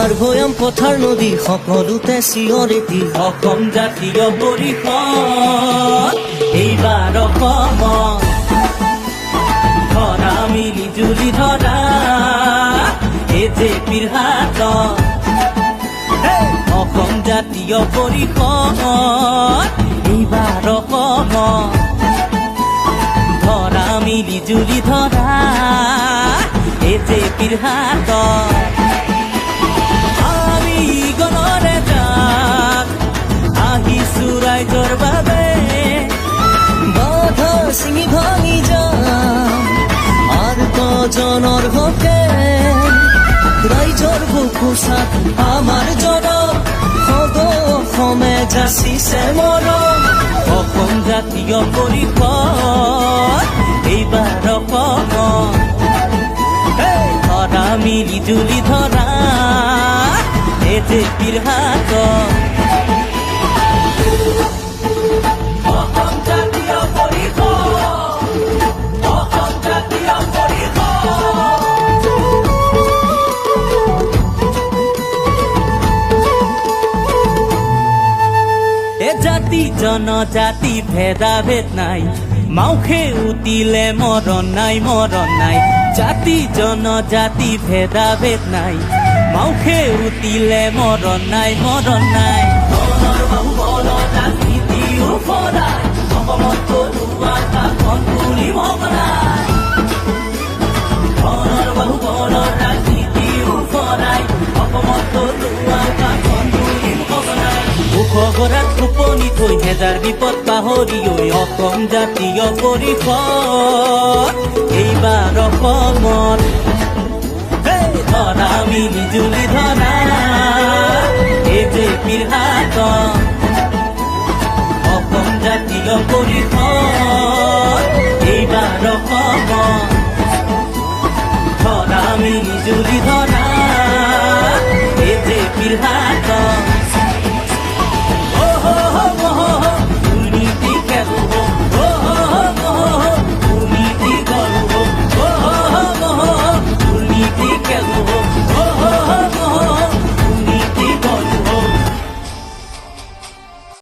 পাহাৰ ভৈয়াম পথাৰ নদী সকলোতে চিঞৰেতি অসম জাতীয় পৰিষদ এইবাৰ অসমত ধৰা মিলি জুলি ধৰা এজেপিৰ হাতত অসম জাতীয় পৰিষদ এইবাৰ অসমত ধৰা মিলি জুলি ধৰা এজেপিৰ হাতত আমি গণৰে যাক আহিছো ৰাইজৰ বাবে বাধা ছিঙি ভাঙি যাম আৰ কজনৰ হকে ৰাইজৰ বুকুচাত আমাৰ জনম সদ অসমে যাচিছে মৰম অসম জাতীয় পৰিষদ এইবাৰ অসমত ধৰা মিলি জুলি ধৰা এজেপিৰ হাতত অসম জাতীয় পৰিষদ অসম জাতীয় পৰিষদ এ জাতি জনজাতি ভেদাভেদ নাই মাউখে উঠিলে মৰণ নাই মৰণ নাই জাতি জনজাতি ভেদাভেদ নাই মাউখে উঠিলে মৰণ নাই মৰণ নাই ধনৰ বাহুবলৰ ৰাজনীতি উফৰাই অসমত তলুৱাৰ কাষত তুলি ভগনাই ধনৰ বাহুবলৰ ৰাজনীতি উফৰাই অসমত তলুৱাৰ কাষত তুলি ভগনাই মুখগৰাত উপনি থৈ হেজাৰ বিপদ পাহৰি ঐ অসম জাতীয় পৰিষদ এইবাৰ অসমত ধৰা মিলি জুলি ধৰা এজেপিৰ হাতত অসম জাতীয় পৰিষদ